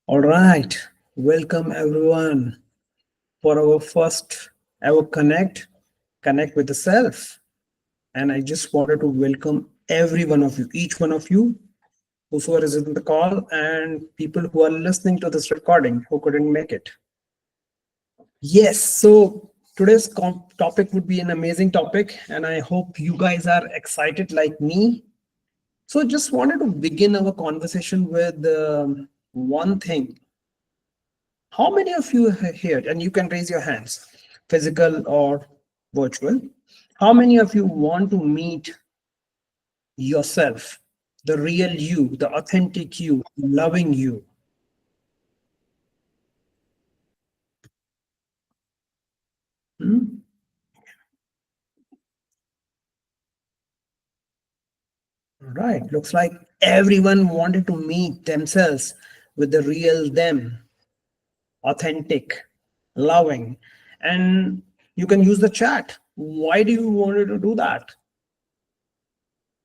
All right, welcome everyone for our first ever connect with the self. And I just wanted to welcome every one of you, each one of you, whosoever is in the call, and people who are listening to this recording who couldn't make it. Yes, so today's topic would be an amazing topic, and I hope you guys are excited like me. So, just wanted to begin our conversation with one thing. How many of you here, and you can raise your hands, physical or virtual, how many of you want to meet yourself, the real you, the authentic you, loving you? Hmm? Right. Looks like everyone wanted to meet themselves with the real them, authentic, loving. And you can use the chat. Why do you want to do that?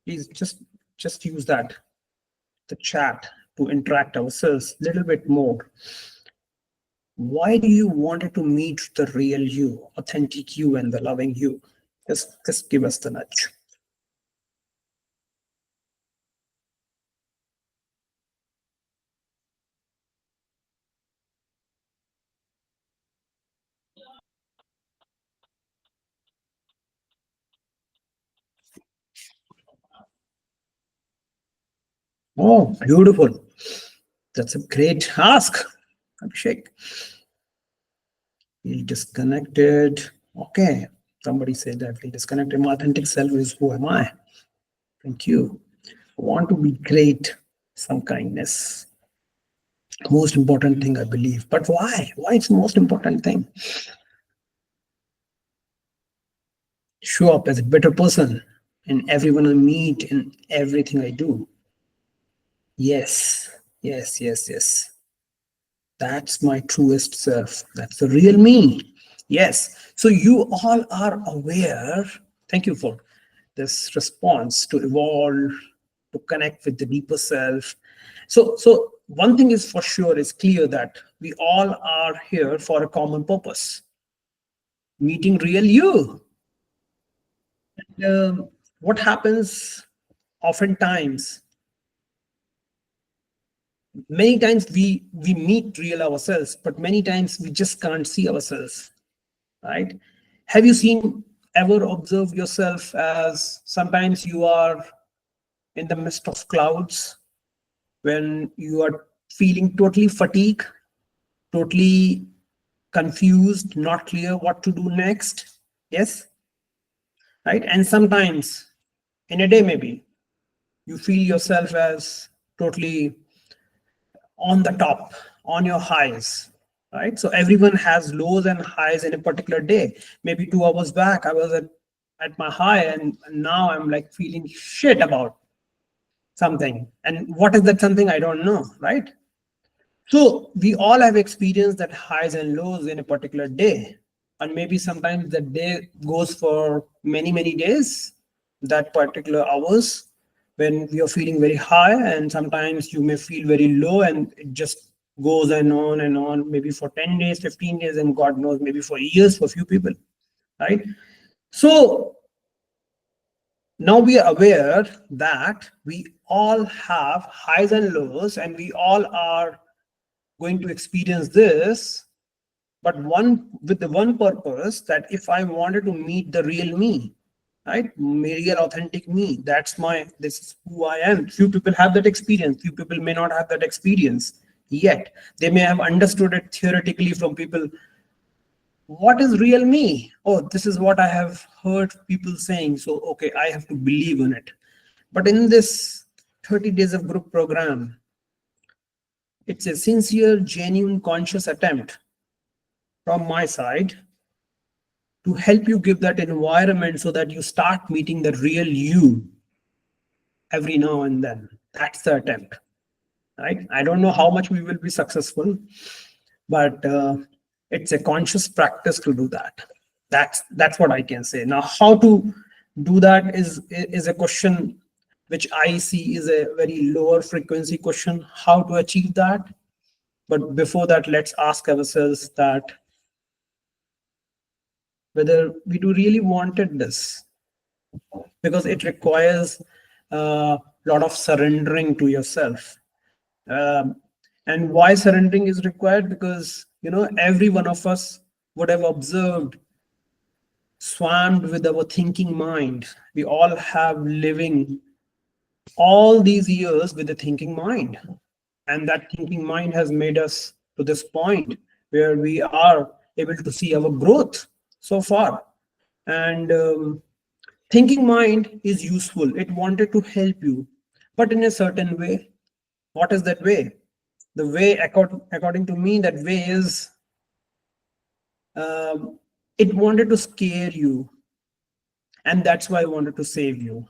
Please just use that, the chat, to interact ourselves a little bit more. Why do you want to meet the real you, authentic you, and the loving you? Just give us the nudge. Oh, beautiful. That's a great ask, Abhishek. Feel disconnected. Okay. Somebody said that feel disconnected. My authentic self is who am I? Thank you. Want to be great. Some kindness. Most important thing, I believe. But why? Why it's the most important thing? Show up as a better person in everyone I meet, in everything I do. Yes, yes. That's my truest self. That's the real me. Yes. So you all are aware. Thank you for this response to evolve, to connect with the deeper self. So one thing is for sure, is clear that we all are here for a common purpose, meeting real you. What happens oftentimes, many times we meet real ourselves, but many times we just can't see ourselves, right? Have you seen, ever observe yourself as sometimes you are in the midst of clouds, when you are feeling totally fatigued, totally confused, not clear what to do next? Yes, right. And sometimes in a day, maybe you feel yourself as totally on the top, on your highs, right? So everyone has lows and highs in a particular day. Maybe 2 hours back, I was at my high, and now I'm like feeling shit about something. And what is that something? I don't know, right? So we all have experienced that highs and lows in a particular day. And maybe sometimes that day goes for many days, that particular hours when you're feeling very high, and sometimes you may feel very low, and it just goes and on, maybe for 10 days, 15 days, and God knows, maybe for years for few people, right? So now we are aware that we all have highs and lows, and we all are going to experience this, but one with the one purpose, that if I wanted to meet the real me, right, real authentic me, that's my, this is who I am. Few people have that experience, few people may not have that experience yet. They may have understood it theoretically from people. What is real me? Oh, this is what I have heard people saying, so okay, I have to believe in it. But in this 30 days of group program, it's a sincere, genuine, conscious attempt from my side to help you give that environment so that you start meeting the real you every now and then. That's the attempt, right? I don't know how much we will be successful, but it's a conscious practice to do that. That's what I can say. Now, how to do that is a question which I see is a very lower frequency question. How to achieve that? But before that, let's ask ourselves that whether we do really wanted this, because it requires a lot of surrendering to yourself. Um, and why surrendering is required? Because every one of us would have observed, swarmed with our thinking mind. We all have living all these years with a thinking mind, and that thinking mind has made us to this point where we are able to see our growth so far. And thinking mind is useful. It wanted to help you, but in a certain way. What is that way? The way, according to me, that way is, um, it wanted to scare you, and that's why I wanted to save you.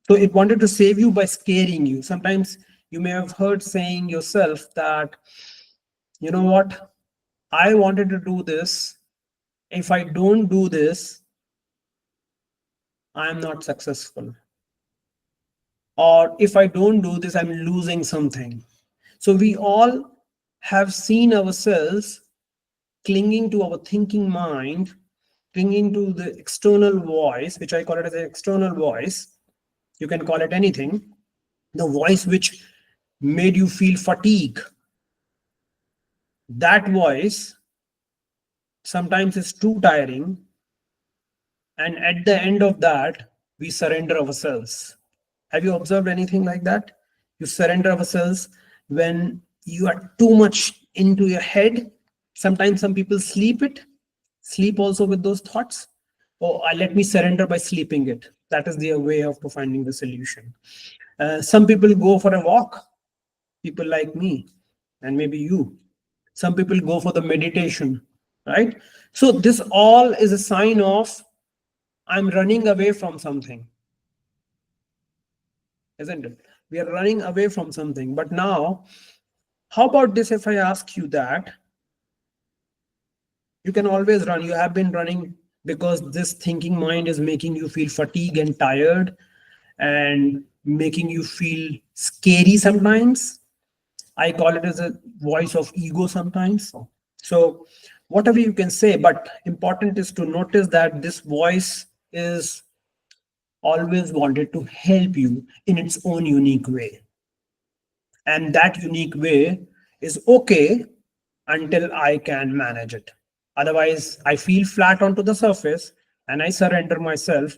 So it wanted to save you by scaring you. Sometimes you may have heard saying yourself that, you know what, I wanted to do this. If I don't do this, I'm not successful. Or if I don't do this, I'm losing something. So we all have seen ourselves clinging to our thinking mind, clinging to the external voice, which I call it as an external voice. You can call it anything. The voice which made you feel fatigue. That voice sometimes is too tiring. And at the end of that, we surrender ourselves. Have you observed anything like that? You surrender ourselves when you are too much into your head. Sometimes some people sleep also with those thoughts. Oh, let me surrender by sleeping it. That is their way of finding the solution. Some people go for a walk, people like me, and maybe you. Some people go for the meditation, right? So, this all is a sign of I'm running away from something, isn't it? We are running away from something. But now, how about this if I ask you that you can always run? You have been running because this thinking mind is making you feel fatigued and tired and making you feel scary sometimes. I call it as a voice of ego sometimes. So, whatever you can say, but important is to notice that this voice is always wanted to help you in its own unique way. And that unique way is okay until I can manage it. Otherwise, I feel flat onto the surface and I surrender myself,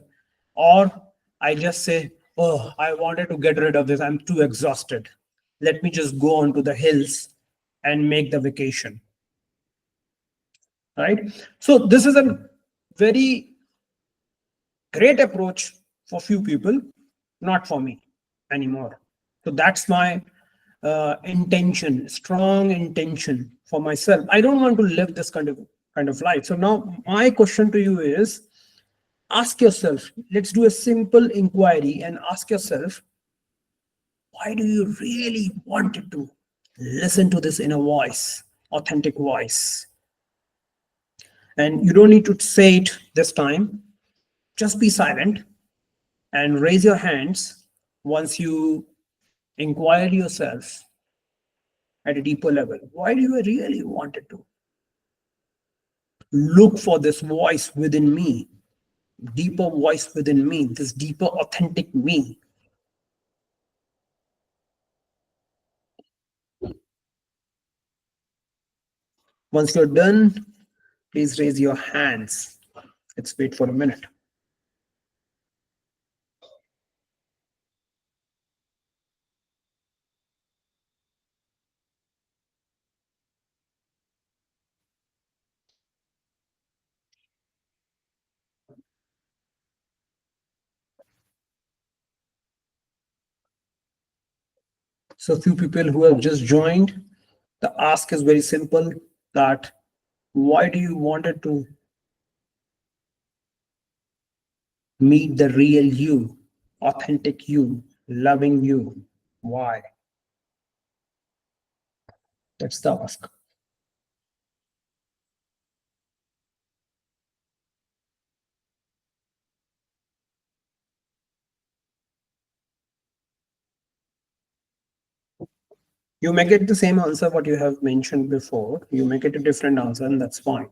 or I just say, oh, I wanted to get rid of this. I'm too exhausted. Let me just go on to the hills and make the vacation. Right? So, this is a very great approach for few people, not for me anymore. So that's my intention, strong intention for myself. I don't want to live this kind of life. So now my question to you is, ask yourself, let's do a simple inquiry and ask yourself, why do you really want to listen to this inner voice, authentic voice? And you don't need to say it this time. Just be silent and raise your hands once you inquire yourself at a deeper level. Why do you really want it to? Look for this voice within me, deeper voice within me, this deeper authentic me. Once you're done, please raise your hands. Let's wait for a minute. So, few people who have just joined, the ask is very simple, that why do you want it to meet the real you, authentic you, loving you? Why? That's the ask. You may get the same answer what you have mentioned before. You may get a different answer, and that's fine.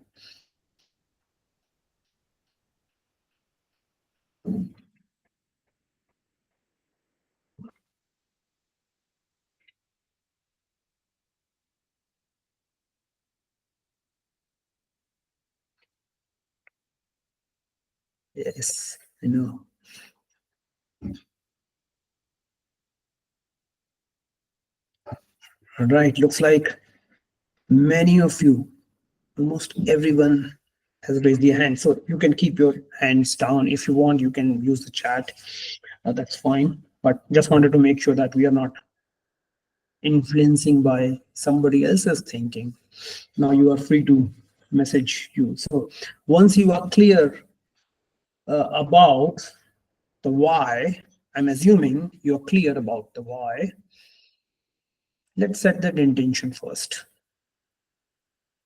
Yes, I know. Right. Looks like many of you, almost everyone, has raised their hand. So you can keep your hands down. If you want, you can use the chat. That's fine. But just wanted to make sure that we are not influencing by somebody else's thinking. Now you are free to message you. So once you are clear about the why, I'm assuming you're clear about the why. Let's set that intention first.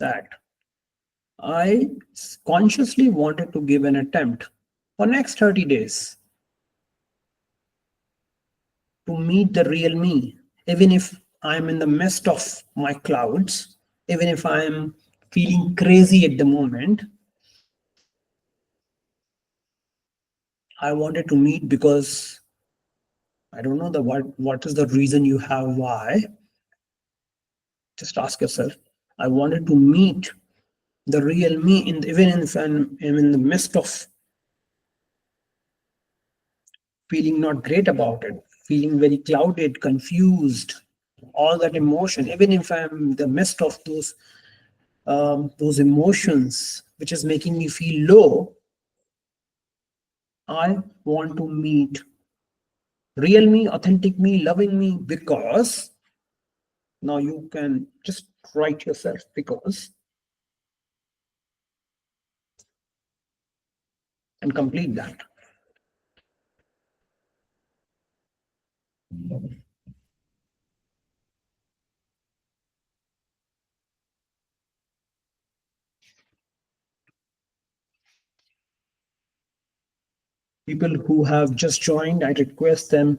That I consciously wanted to give an attempt for next 30 days to meet the real me, even if I'm in the midst of my clouds, even if I'm feeling crazy at the moment. I wanted to meet because I don't know the what is the reason you have why. Just ask yourself. I wanted to meet the real me, even if I'm in the midst of feeling not great about it, feeling very clouded, confused, all that emotion, even if I'm in the midst of those emotions which is making me feel low. I want to meet real me, authentic me, loving me, because now you can just write yourself because and complete that. People who have just joined, I request them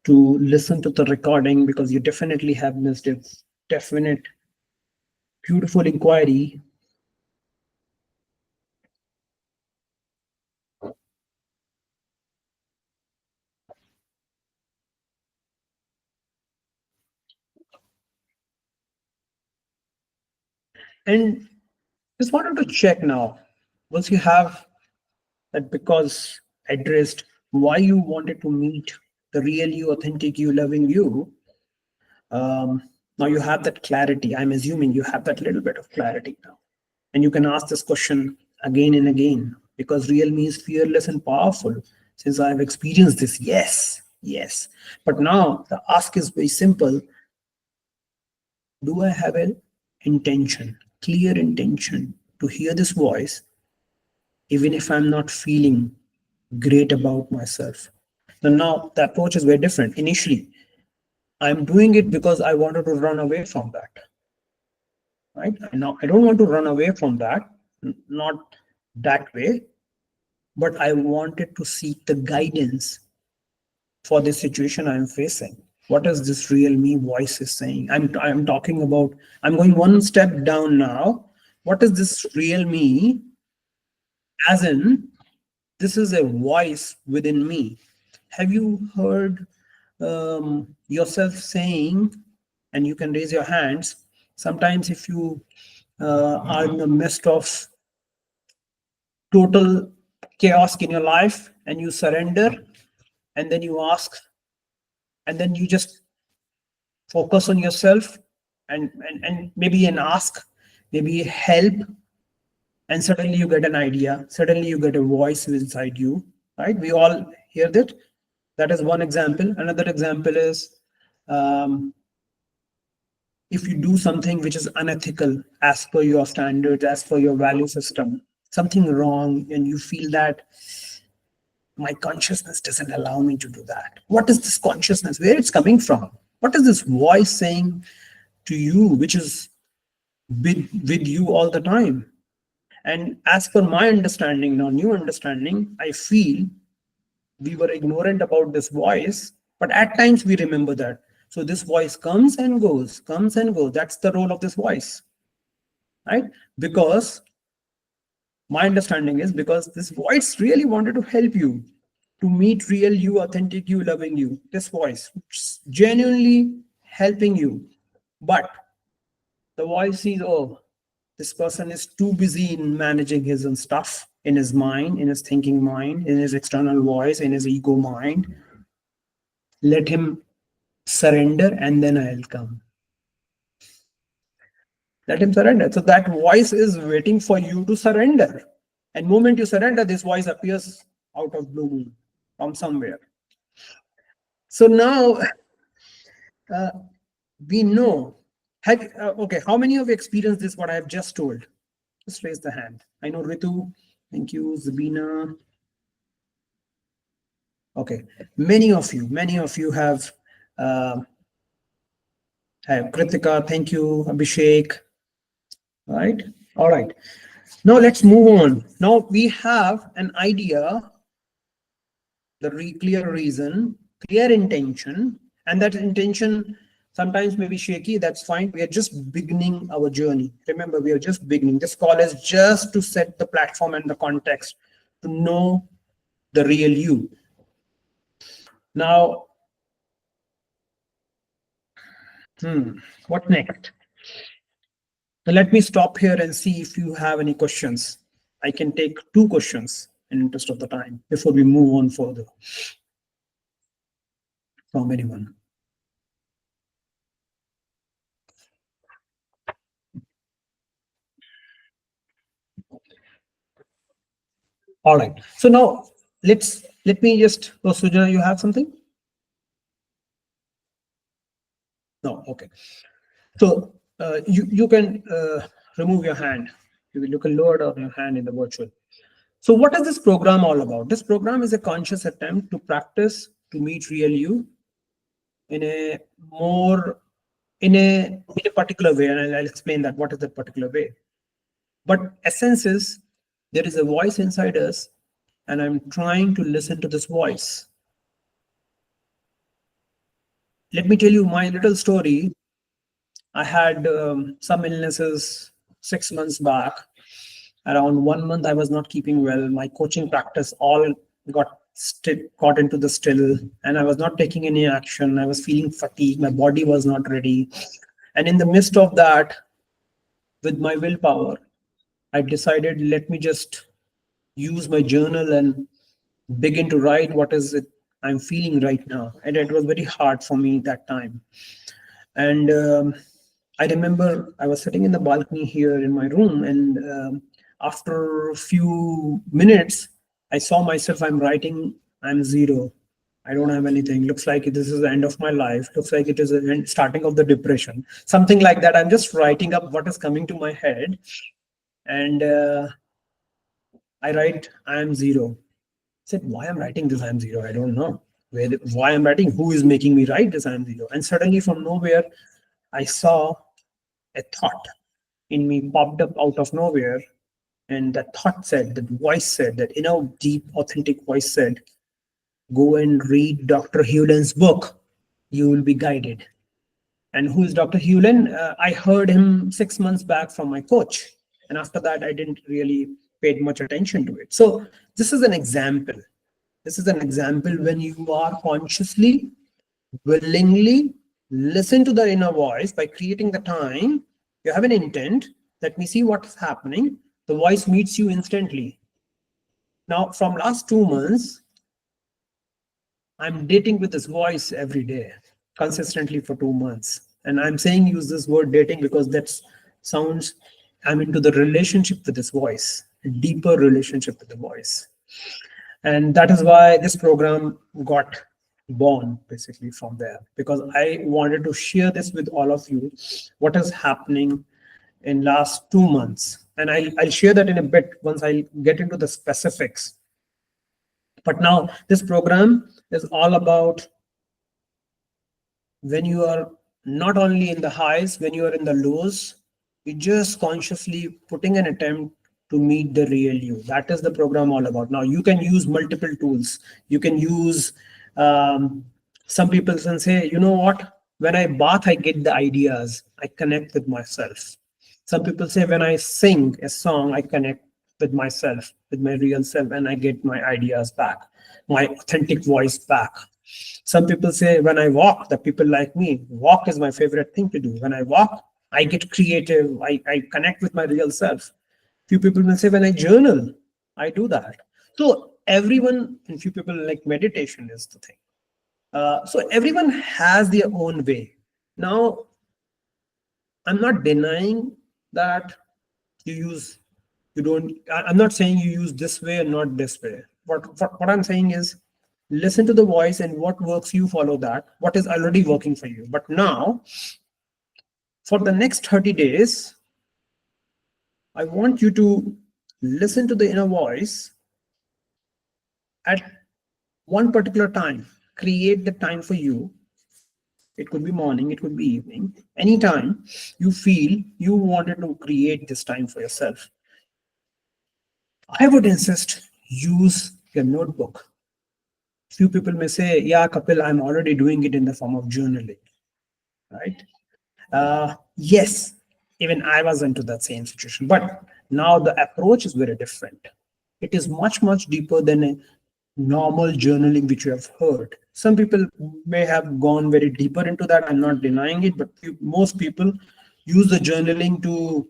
to listen to the recording because you definitely have missed a definite beautiful inquiry. And just wanted to check now, once you have that because addressed why you wanted to meet the real you, authentic you, loving you, now you have that clarity. I'm assuming you have that little bit of clarity now. And you can ask this question again and again because real me is fearless and powerful. Since I've experienced this, yes, yes. But now the ask is very simple. Do I have an intention, clear intention to hear this voice, even if I'm not feeling great about myself? Now the approach is very different. Initially, I'm doing it because I wanted to run away from that. Right? Now I don't want to run away from that, not that way, but I wanted to seek the guidance for the situation I'm facing. What is this real me voice is saying? I'm talking about, I'm going one step down now. What is this real me? As in, this is a voice within me. Have you heard yourself saying, and you can raise your hands, sometimes if you are in the midst of total chaos in your life and you surrender and then you ask and then you just focus on yourself and maybe an ask, maybe help, and suddenly you get an idea, suddenly you get a voice inside you, right? We all hear that. That is one example. Another example is um, if you do something which is unethical as per your standards, as per your value system, something wrong, and you feel that my consciousness doesn't allow me to do that. What is this consciousness? Where it's coming from? What is this voice saying to you, which is with you all the time? And as per my understanding, now new understanding, I feel we were ignorant about this voice, but at times we remember that. So this voice comes and goes, comes and goes. That's the role of this voice, right? Because my understanding is because this voice really wanted to help you to meet real you, authentic you, loving you. This voice genuinely helping you. But the voice sees, oh, this person is too busy in managing his own stuff in his mind, in his thinking mind, in his external voice, in his ego mind. Let him surrender and then I'll come. Let him surrender. So that voice is waiting for you to surrender. And moment you surrender, this voice appears out of blue moon from somewhere. So now uh, we know. Okay, how many of you experienced this? What I have just told? Just raise the hand. I know Ritu. Thank you, Zabina. Okay, many of you uh, have Kritika. Thank you, Abhishek. Right. All right. Now let's move on. Now we have an idea, the clear reason, clear intention, and that intention sometimes may be shaky. That's fine. We are just beginning our journey. Remember, we are just beginning. This call is just to set the platform and the context to know the real you. Now, what next? Now let me stop here and see if you have any questions. I can take 2 questions in interest of the time before we move on further from anyone. All right. So now let me just, oh, Sujana, you have something? No. Okay. So you can remove your hand. You can lower down your hand in the virtual. So what is this program all about? This program is a conscious attempt to practice to meet real you in a more in a particular way, and I'll explain that what is that particular way. But essence is there is a voice inside us, and I'm trying to listen to this voice. Let me tell you my little story. I had some illnesses 6 months back. Around 1 month, I was not keeping well. My coaching practice all got into the still, and I was not taking any action. I was feeling fatigued. My body was not ready. And in the midst of that, with my willpower, I decided, let me just use my journal and begin to write what is it I'm feeling right now. And it was very hard for me that time. And I remember I was sitting in the balcony here in my room, and after a few minutes, I saw myself, I'm writing, I'm zero. I don't have anything. Looks like this is the end of my life. Looks like it is the starting of the depression. Something like that. I'm just writing up what is coming to my head. And I write, I am zero. I said, why I'm writing this I am zero? I don't know. Why I'm writing? Who is making me write this I am zero? And suddenly from nowhere, I saw a thought in me popped up out of nowhere. And that thought said, that voice said, that deep, authentic voice said, go and read Dr. Hewlin's book. You will be guided. And who is Dr. Hewlin? I heard him 6 months back from my coach. And after that, I didn't really pay much attention to it. So this is an example. This is an example when you are consciously, willingly listen to the inner voice by creating the time. You have an intent. Let me see what's happening. The voice meets you instantly. Now, from last 2 months, I'm dating with this voice every day, consistently for 2 months. And I'm saying use this word dating because that sounds, I'm into the relationship with this voice, a deeper relationship with the voice. And that is why this program got born basically from there, because I wanted to share this with all of you, what is happening in last 2 months. And I'll share that in a bit once I get into the specifics. But now this program is all about when you are not only in the highs, when you are in the lows, you just consciously putting an attempt to meet the real you. That is the program all about. Now you can use multiple tools. You can use some people can say, you know what, When I bath, I get the ideas. I connect with myself. Some people say when I sing a song, I connect with myself, with my real self, and I get my ideas back, my authentic voice back. Some people say when I walk, the people like me, walk is my favorite thing to do. When I walk, I get creative. I connect with my real self. Few people will say when I journal, I do that. So everyone, and few people like meditation is the thing. So everyone has their own way. Now, I'm not denying that you use, you don't, I'm not saying you use this way and not this way. What I'm saying is listen to the voice, and what works, you follow that, what is already working for you. But now, for the next 30 days, I want you to listen to the inner voice at one particular time. Create the time for you. It could be morning, it could be evening, anytime you feel you wanted to create this time for yourself. I would insist use your notebook. Few people may say, yeah, Kapil, I'm already doing it in the form of journaling, right? Yes, even I was into that same situation. But now the approach is very different. It is much, much deeper than a normal journaling which you have heard. Some people may have gone very deeper into that. I'm not denying it, but most people use the journaling to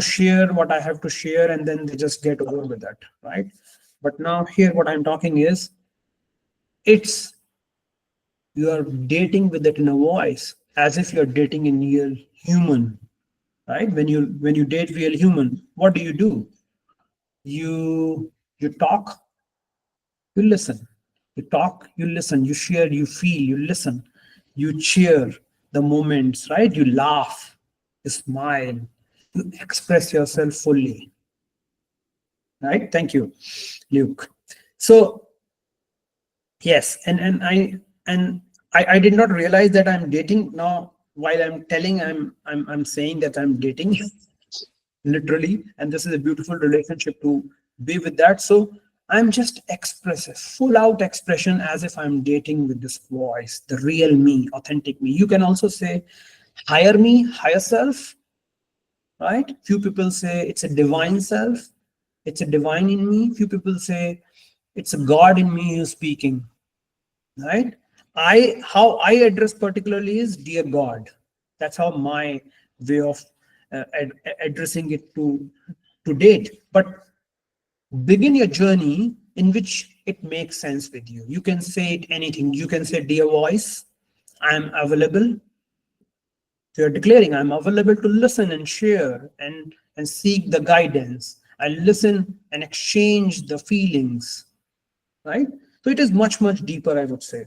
share what I have to share, and then they just get over with that, right? But now here, what I'm talking is, it's you are dating with that inner voice as if you're dating a real human, right? When you date real human, what do? You talk, you listen. You talk, you listen, you share, you feel, you listen, you cheer the moments, right? You laugh, you smile, you express yourself fully, right? Thank you, Luke. So yes, and I did not realize that I'm dating now. While I'm telling, I'm saying that I'm dating literally, and this is a beautiful relationship to be with that. So I'm just expressive, full out expression, as if I'm dating with this voice, the real me, authentic me. You can also say higher me, higher self, right? Few people say it's a divine self, it's a divine in me. Few people say it's a God in me who's speaking, right? How I address particularly is dear God. That's how my way of addressing it to date. But begin your journey in which it makes sense with you. You can say it anything. You can say, dear voice, I'm available. So you're declaring, I'm available to listen and share and seek the guidance. I listen and exchange the feelings, right? So it is much, much deeper, I would say,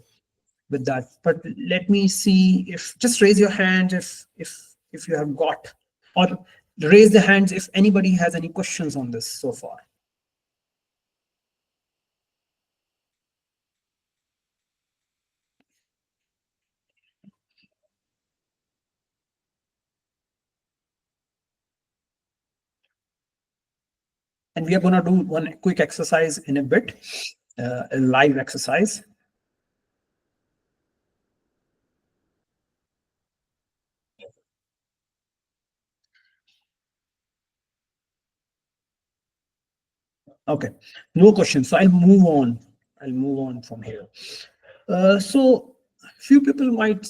with that. But let me see, if just raise your hand if you have got, or raise the hands if anybody has any questions on this so far. And we are going to do one quick exercise in a bit, a live exercise. Okay, no questions. So I'll move on from here. So few people might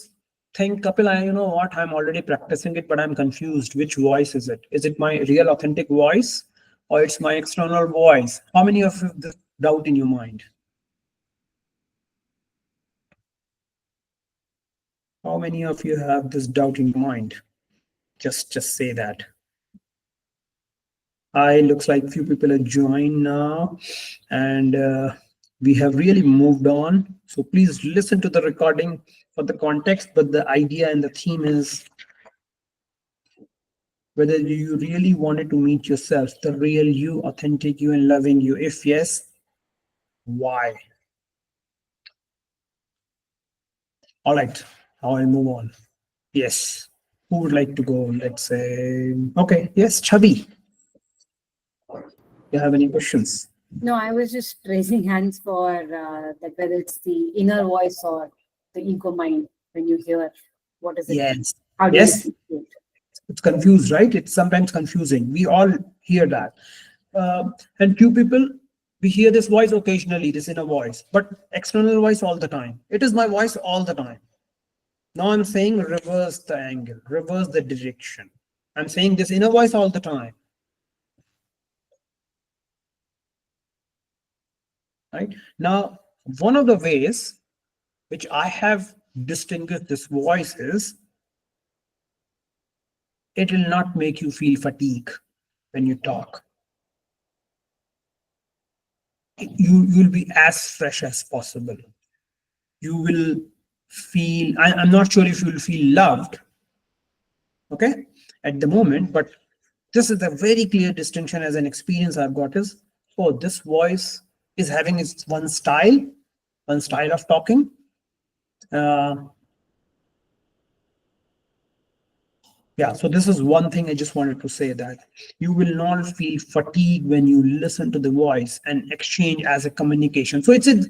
think, Kapil, you know what, I'm already practicing it, but I'm confused. Which voice is it? Is it my real authentic voice, or it's my external voice? How many of you have this doubt in your mind? How many of you have this doubt in your mind? Just say that. I looks like few people have joined now, and we have really moved on. So please listen to the recording for the context, but the idea and the theme is whether you really wanted to meet yourself, the real you, authentic you, and loving you. If yes, why? All right, now I'll move on. Yes. Who would like to go? Let's say, okay, yes, Chabi. You have any questions? No, I was just raising hands for that whether it's the inner voice or the ego mind when you hear What is it? Yes. How do you Yes. see it? It's confused, right? It's sometimes confusing. We all hear that. And few people, we hear this voice occasionally, this inner voice, but external voice all the time. It is my voice all the time. Now I'm saying reverse the angle, reverse the direction. I'm saying this inner voice all the time, right? Now, one of the ways which I have distinguished this voice is it will not make you feel fatigue when you talk. You'll be as fresh as possible. You will feel, I'm not sure if you'll feel loved, okay, at the moment, but this is a very clear distinction as an experience I've got is, oh, this voice is having its one style of talking. Uh, yeah, so this is one thing I just wanted to say, that you will not feel fatigue when you listen to the voice and exchange as a communication. So it's a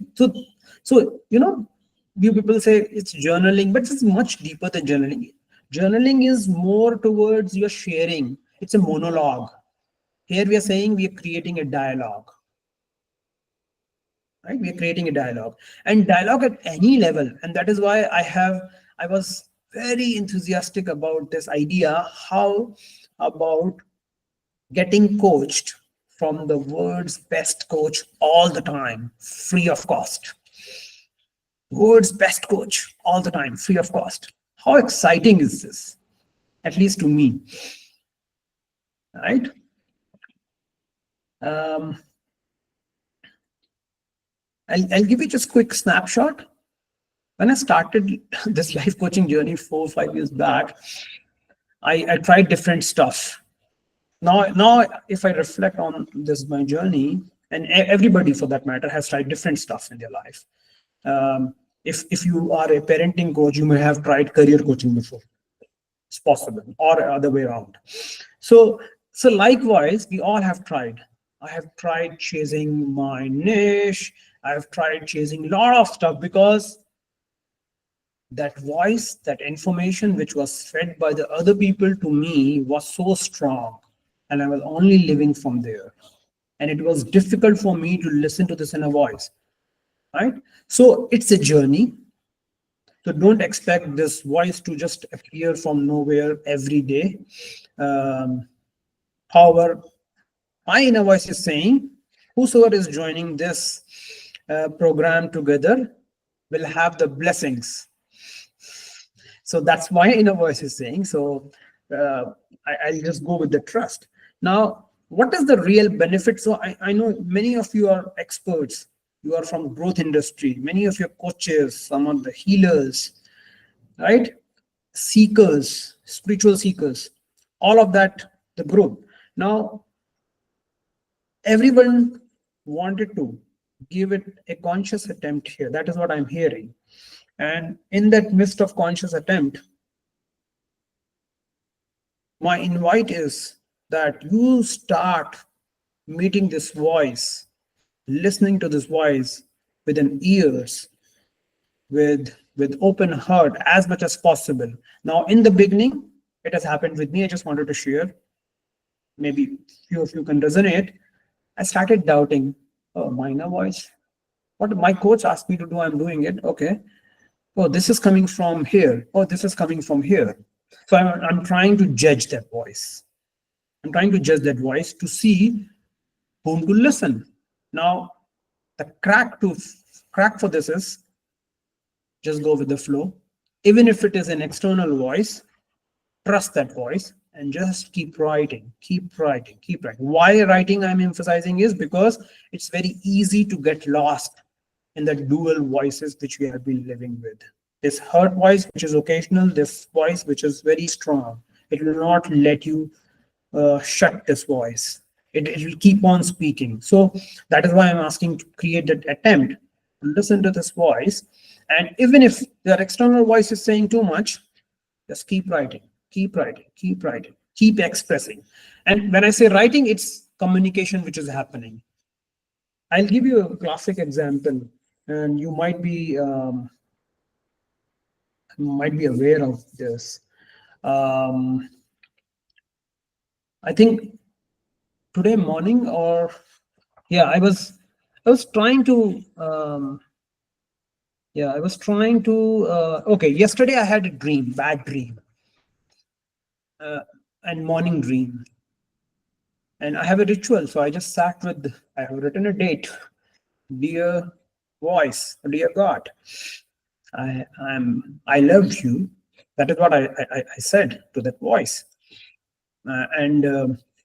so you people say it's journaling, but it's much deeper than journaling. Journaling is more towards your sharing. It's a monologue. Here we are saying we are creating a dialogue, right? We are creating a dialogue, and dialogue at any level. And that is why I was very enthusiastic about this idea. How about getting coached from the world's best coach all the time, free of cost? World's best coach all the time, free of cost. How exciting is this? At least to me, right? Um, I'll give you just a quick snapshot. When I started this life coaching journey 4 or 5 years back, I tried different stuff. Now, if I reflect on this my journey, and everybody for that matter has tried different stuff in their life. If you are a parenting coach, you may have tried career coaching before. It's possible, or other way around. So likewise, we all have tried. I have tried chasing my niche. I have tried chasing a lot of stuff because that voice, that information which was fed by the other people to me was so strong, and I was only living from there. And it was difficult for me to listen to this inner voice, right? So it's a journey. So don't expect this voice to just appear from nowhere every day. Um, However, my inner voice is saying, whosoever is joining this program together will have the blessings. So that's my inner voice is saying. So I'll just go with the trust. Now, what is the real benefit? So I know many of you are experts. You are from growth industry. Many of your coaches, some of the healers, right? Seekers, spiritual seekers, all of that, the group. Now, everyone wanted to give it a conscious attempt here. That is what I'm hearing. And in that midst of conscious attempt, my invite is that you start meeting this voice, listening to this voice with an ears, with open heart as much as possible. Now, in the beginning, it has happened with me. I just wanted to share. Maybe few of you can resonate. I started doubting. Oh, my inner voice. What my coach asked me to do, I'm doing it. Okay. Oh, this is coming from here. Oh, this is coming from here. So I'm trying to judge that voice. I'm trying to judge that voice to see whom to listen. Now, the crack for this is just go with the flow. Even if it is an external voice, trust that voice and just keep writing, keep writing, keep writing. Why writing I'm emphasizing is because it's very easy to get lost in the dual voices which we have been living with. This hurt voice, which is occasional, this voice, which is very strong. It will not let you shut this voice. It will keep on speaking. So that is why I'm asking to create that attempt to listen to this voice. And even if their external voice is saying too much, just keep writing, keep writing, keep writing, keep expressing. And when I say writing, it's communication which is happening. I'll give you a classic example, and you might be might be aware of this. Um, I think today morning, or yeah, I was trying to yeah, I was trying to okay, yesterday I had a dream, bad dream, uh, and morning dream. And I have a ritual, so I just sat with, I have written a date. Dear voice, dear God, I love you. That is what I said to that voice. And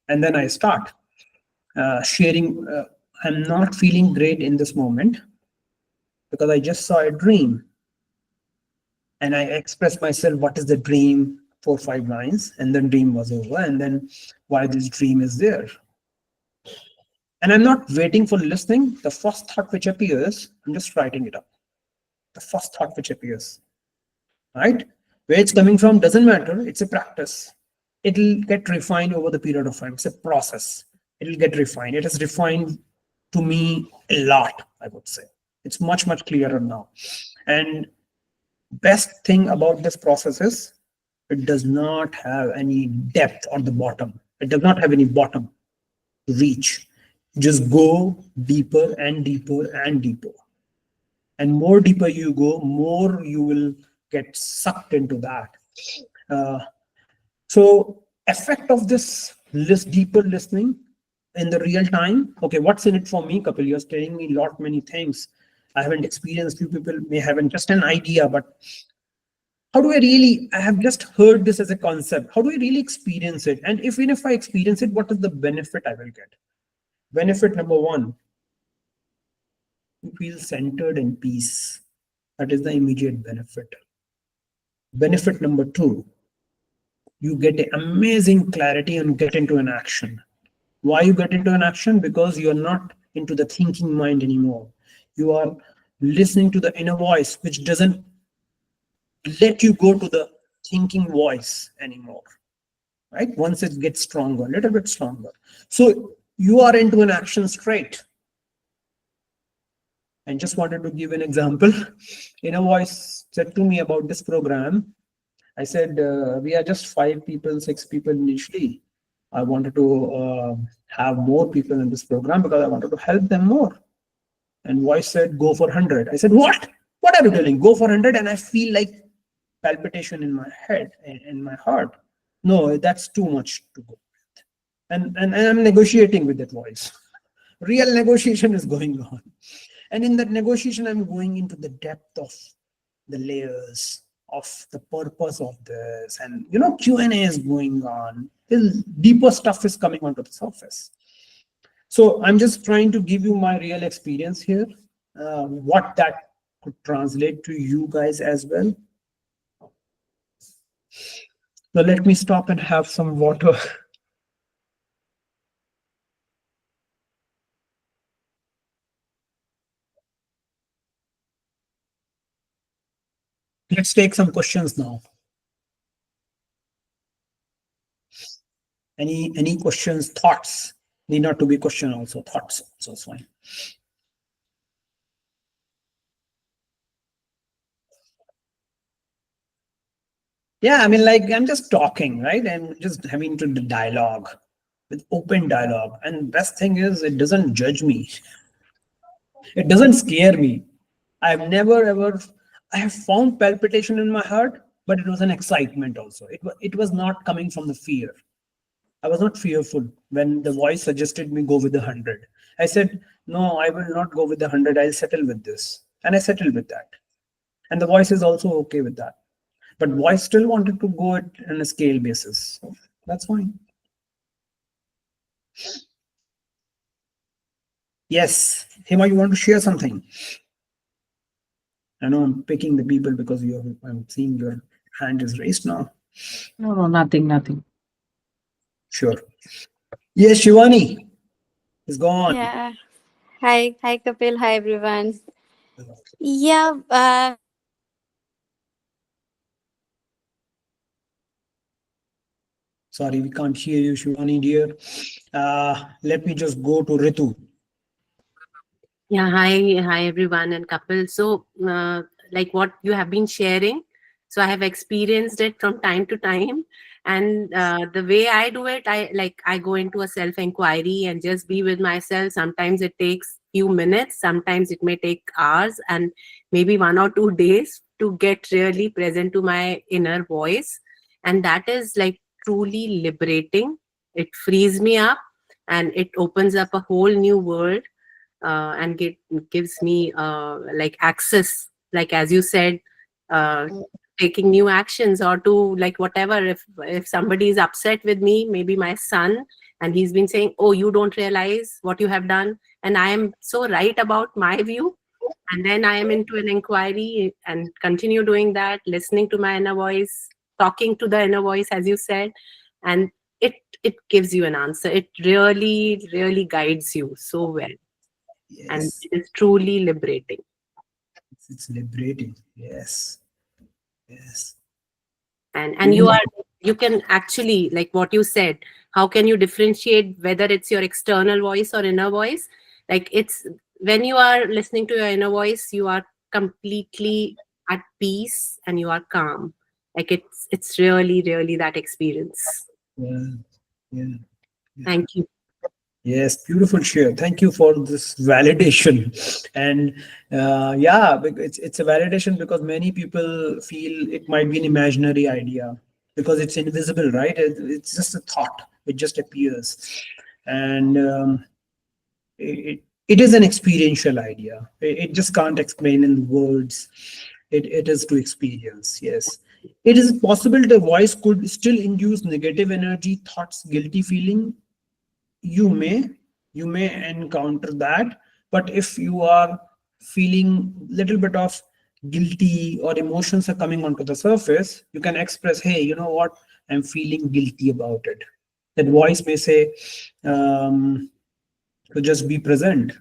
then I start sharing. I'm not feeling great in this moment because I just saw a dream, and I expressed myself. What is the dream? 4 5 lines, and then dream was over, and then why this dream is there. And I'm not waiting for listening. The first thought which appears, I'm just writing it up. The first thought which appears, right? Where it's coming from doesn't matter. It's a practice. It'll get refined over the period of time. It's a process. It'll get refined. It has refined to me a lot, I would say. It's much, much clearer now. And best thing about this process is it does not have any depth on the bottom. It does not have any bottom to reach. Just go deeper and deeper and deeper. And more deeper you go, more you will get sucked into that. Uh, so effect of this deeper listening in the real time. Okay, what's in it for me, Kapil? You're telling me lot many things. I haven't experienced. Few people may have just an idea, but how do I really? I have just heard this as a concept. How do I really experience it? And if even if I experience it, what is the benefit I will get? Benefit number one, you feel centered and peace. That is the immediate benefit. Benefit number two, you get amazing clarity and get into an action. Why you get into an action? Because you are not into the thinking mind anymore. You are listening to the inner voice, which doesn't let you go to the thinking voice anymore. Right? Once it gets stronger, a little bit stronger. So you are into an action straight. And just wanted to give an example. Inner voice said to me about this program. I said, we are just 5 people, 6 people initially. I wanted to have more people in this program because I wanted to help them more. And voice said, go for 100. I said, what? What are you telling? Go for 100. And I feel like palpitation in my head, in my heart. No, that's too much to go. And I'm negotiating with that voice. Real negotiation is going on. And in that negotiation, I'm going into the depth of the layers of the purpose of this, and Q&A is going on. The deeper stuff is coming onto the surface. So I'm just trying to give you my real experience here, what that could translate to you guys as well. So let me stop and have some water. Let's take some questions now. Any questions, thoughts? Need not to be question also, thoughts, so it's fine. Yeah, I mean, like I'm just talking, right? I'm just having to the dialogue with open dialogue. And best thing is it doesn't judge me. It doesn't scare me. I've never ever I have found palpitation in my heart, but it was an excitement also. It was not coming from the fear. I was not fearful when the voice suggested me go with the 100. I said, no, I will not go with the 100. I'll settle with this. And I settled with that. And the voice is also okay with that. But voice still wanted to go it on a scale basis. So that's fine. Yes. Hema, you want to share something? I know I'm picking the people because I'm seeing your hand is raised now. No, nothing. Sure. Yes, Shivani is gone. Yeah. Hi, Kapil. Hi, everyone. Yeah. Sorry, we can't hear you, Shivani dear. Let me just go to Ritu. Yeah, hi everyone and Kapil. So, like what you have been sharing, So I have experienced it from time to time. And the way I do it, I go into a self inquiry and just be with myself. Sometimes it takes few minutes, sometimes it may take hours, and maybe 1 or 2 days to get really present to my inner voice. And that is like truly liberating. It frees me up and it opens up a whole new world, and gives me like access, like as you said, uh, taking new actions, or to like whatever, if somebody is upset with me, maybe my son, and he's been saying, oh, you don't realize what you have done, and I am so right about my view, and then I am into an inquiry and continue doing that, listening to my inner voice, talking to the inner voice, as you said, and it gives you an answer. It really guides you so well, and Yes, it is truly liberating. it's liberating. Yes, yes. And you can actually, like what you said, how can you differentiate whether it's your external voice or inner voice? Like, it's when you are listening to your inner voice, you are completely at peace and you are calm. Like, it's really that experience. Yeah, yeah. Thank you. Yes, beautiful share. Thank you for this validation. And yeah, it's a validation because many people feel it might be an imaginary idea because it's invisible, right? It's just a thought. It just appears, and it is an experiential idea. It just can't explain in words. It is to experience. Yes, it is possible the voice could still induce negative energy, thoughts, guilty feeling. You may you may encounter that, but if you are feeling little bit of guilty or emotions are coming onto the surface, you can express, hey, you know what, I'm feeling guilty about it. That voice may say, so just be present,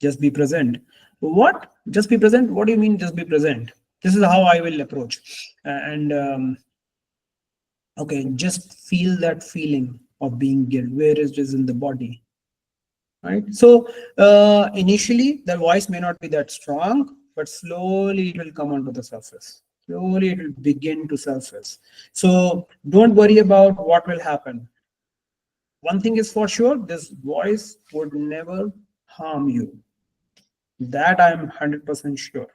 just be present. What, just be present? What do you mean just be present? This is how I will approach. And okay, just feel that feeling of being guilt, where is this in the body, right? So initially the voice may not be that strong, but slowly it will come onto the surface. Slowly it will begin to surface. So don't worry about what will happen. One thing is for sure, this voice would never harm you. That I'm 100% sure.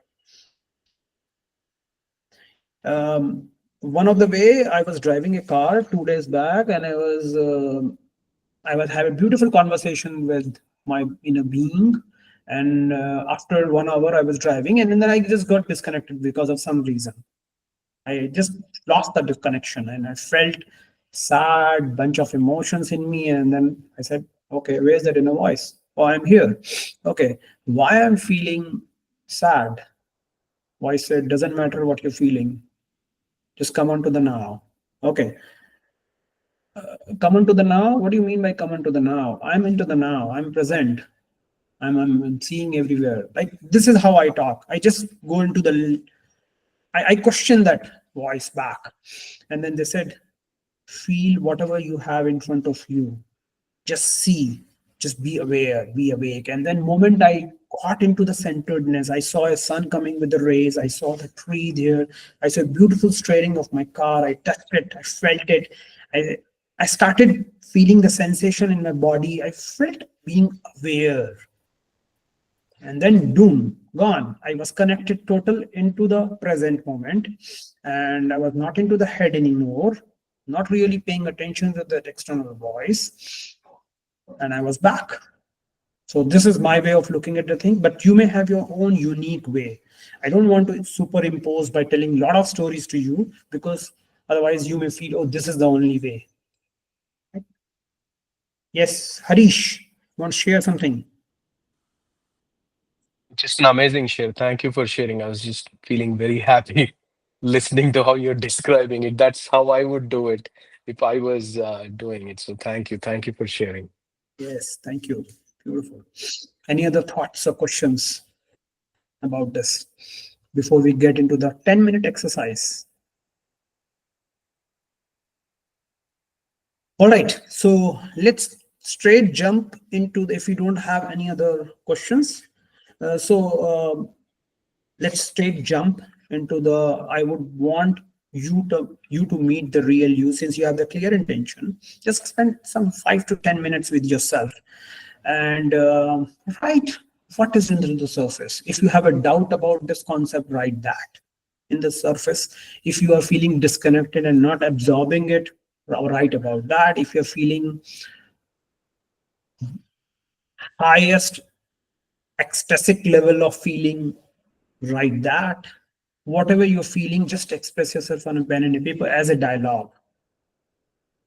One of the way, I was driving a car 2 days back, and I was having a beautiful conversation with my inner being. And after 1 hour, I was driving, and then I just got disconnected because of some reason. I just lost the connection, and I felt sad, bunch of emotions in me. And then I said, "Okay, where's that inner voice? Oh, I'm here. Okay, why I'm feeling sad?" Voice said, "Doesn't matter what you're feeling. Just come on to the now." Okay, come on to the now. What do you mean by come on to the now? I'm into the now. I'm present. I'm seeing everywhere. Like, this is how I talk. I just go into I question that voice back. And then they said, feel whatever you have in front of you. Just see, just be aware, be awake. And then moment I got into the centeredness, I saw a sun coming with the rays. I saw the tree there. I saw a beautiful steering of my car. I touched it. I felt it. I, I started feeling the sensation in my body. I felt being aware, and then doom, gone. I was connected total into the present moment, and I was not into the head anymore, not really paying attention to that external voice, and I was back. So this is my way of looking at the thing, but you may have your own unique way. I don't want to superimpose by telling a lot of stories to you, because otherwise you may feel, oh, this is the only way. Yes, Harish, you want to share something? Just an amazing share. Thank you for sharing. I was just feeling very happy listening to how you're describing it. That's how I would do it if I was doing it. So thank you. Thank you for sharing. Yes, thank you. Beautiful. Any other thoughts or questions about this before we get into the 10-minute exercise? All right, so let's straight jump into if you don't have any other questions. So let's straight jump into the, I would want you to meet the real you. Since you have the clear intention, just spend some 5 to 10 minutes with yourself and write what is under the surface. If you have a doubt about this concept, write that in the surface. If you are feeling disconnected and not absorbing it, write about that. If you're feeling highest ecstatic level of feeling, write that. Whatever you're feeling, just express yourself on a pen and a paper as a dialogue,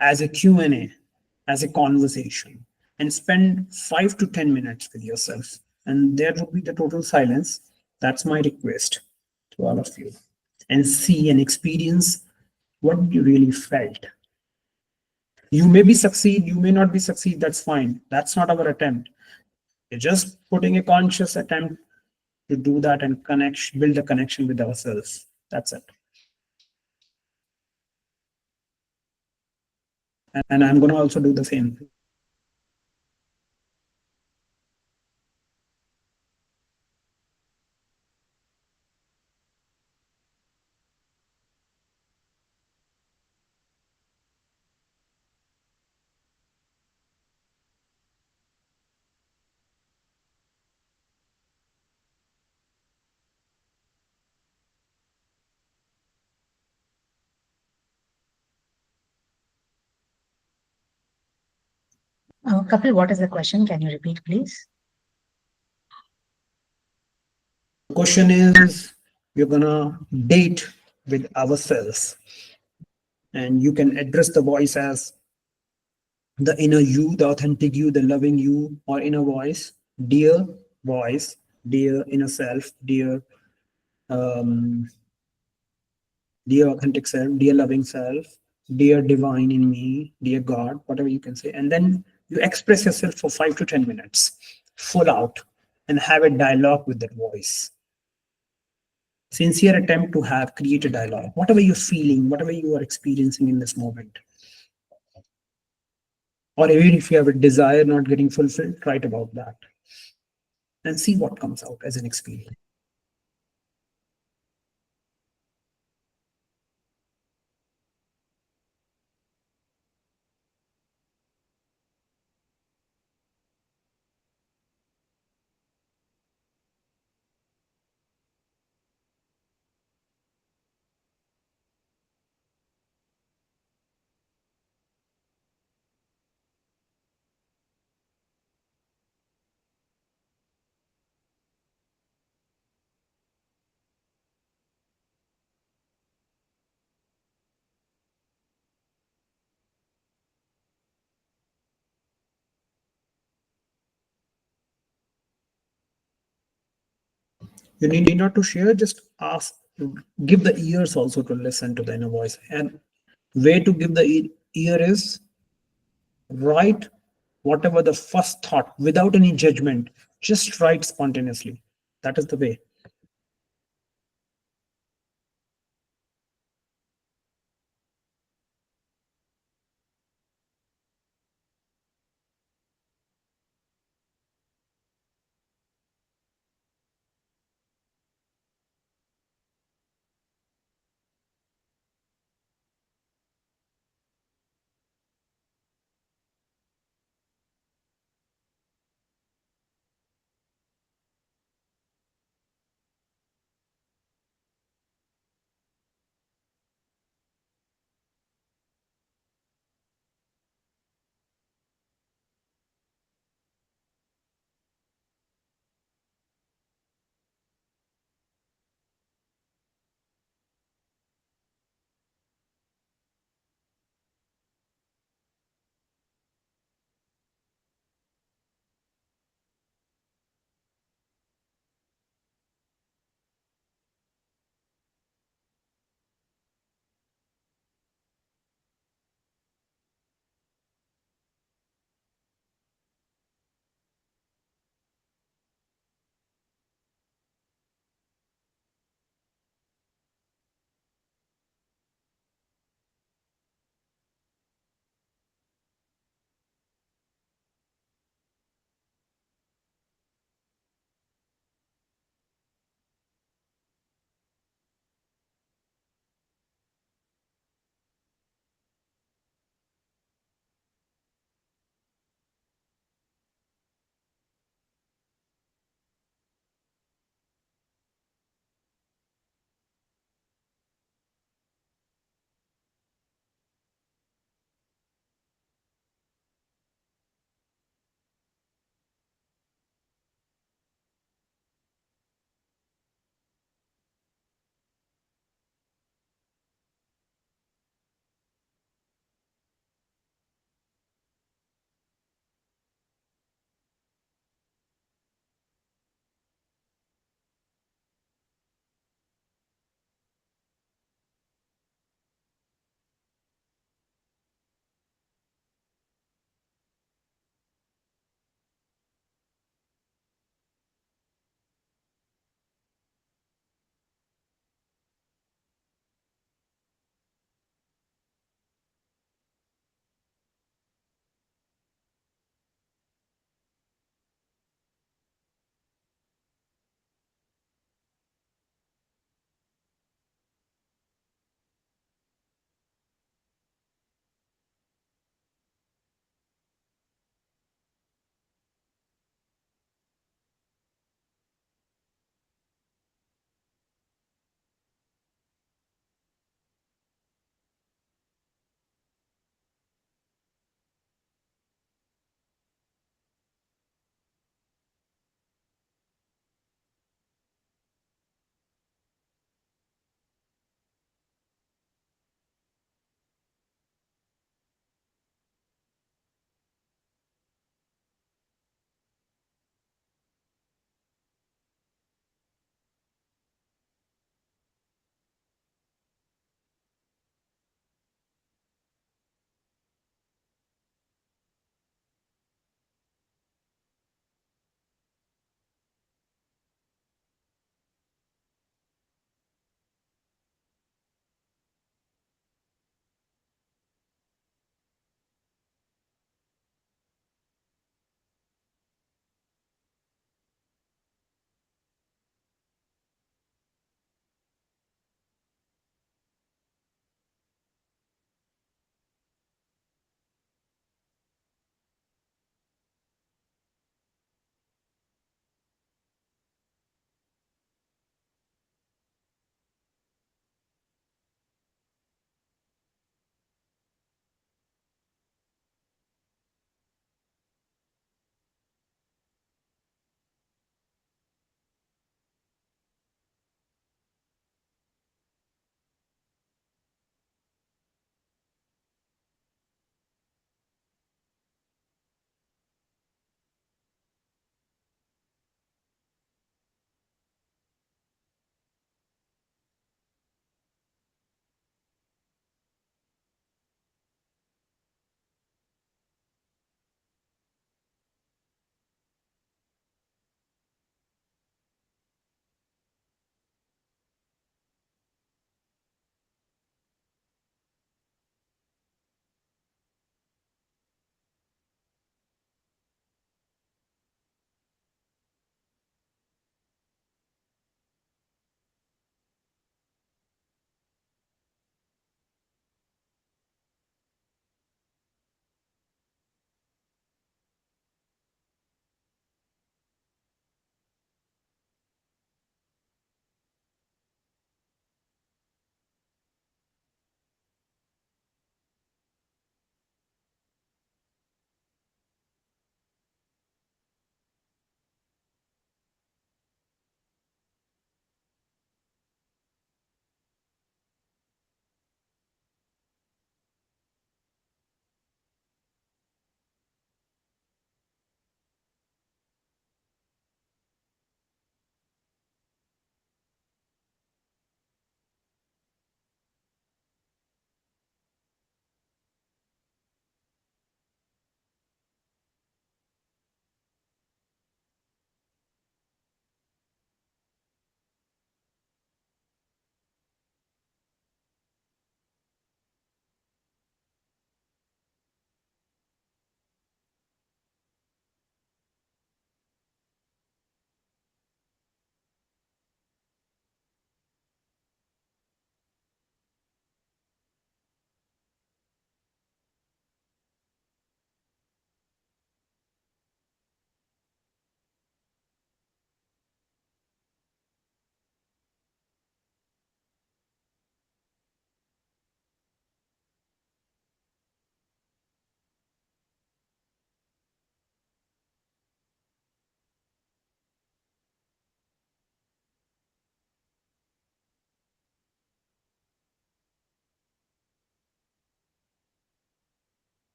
as a Q&A, as a conversation, and spend 5 to 10 minutes with yourself. And there would be the total silence. That's my request to all of you. And see and experience what you really felt. You may be succeed, you may not be succeed, that's fine. That's not our attempt. We're just putting a conscious attempt to do that and connect, build a connection with ourselves. That's it. And I'm going to also do the same. Kapil, what is the question? Can you repeat, please? The question is, we're going to date with ourselves. And you can address the voice as the inner you, the authentic you, the loving you, or inner voice, dear inner self, um, dear authentic self, dear loving self, dear divine in me, dear God, whatever you can say. And then you express yourself for 5 to 10 minutes, full out, and have a dialogue with that voice. Sincere attempt to have create a dialogue, whatever you're feeling, whatever you are experiencing in this moment. Or even if you have a desire not getting fulfilled, write about that and see what comes out as an experience. You need not to share, just ask, give the ears also to listen to the inner voice. And way to give the ear is write whatever the first thought without any judgment, just write spontaneously. That is the way.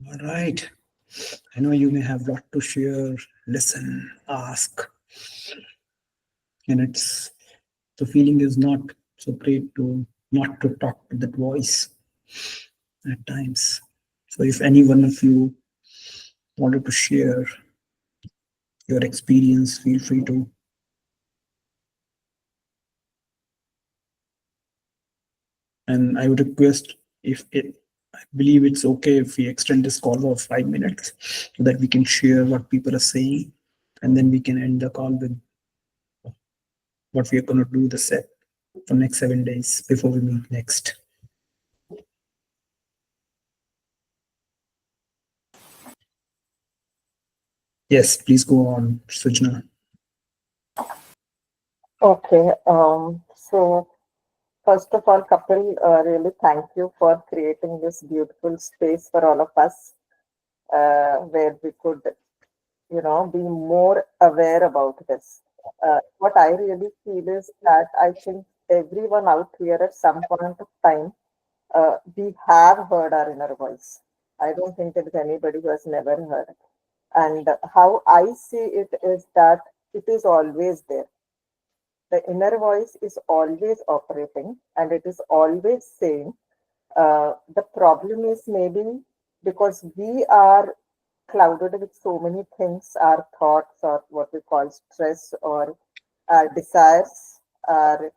All right. I know you may have a lot to share, listen, ask, and it's the feeling is not so great to not to talk to that voice at times. So if any one of you wanted to share your experience, feel free to. And I would request if it, I believe it's okay if we extend this call for 5 minutes so that we can share what people are saying, and then we can end the call with what we are going to do the set for next 7 days before we meet next. Yes, please go on, Sujna. Okay. So first of all, Kapil, really thank you for creating this beautiful space for all of us, where we could, be more aware about this. What I really feel is that I think everyone out here at some point of time, we have heard our inner voice. I don't think there is anybody who has never heard. And how I see it is that it is always there. The inner voice is always operating and it is always saying. The problem is maybe because we are clouded with so many things, our thoughts or what we call stress or our desires are,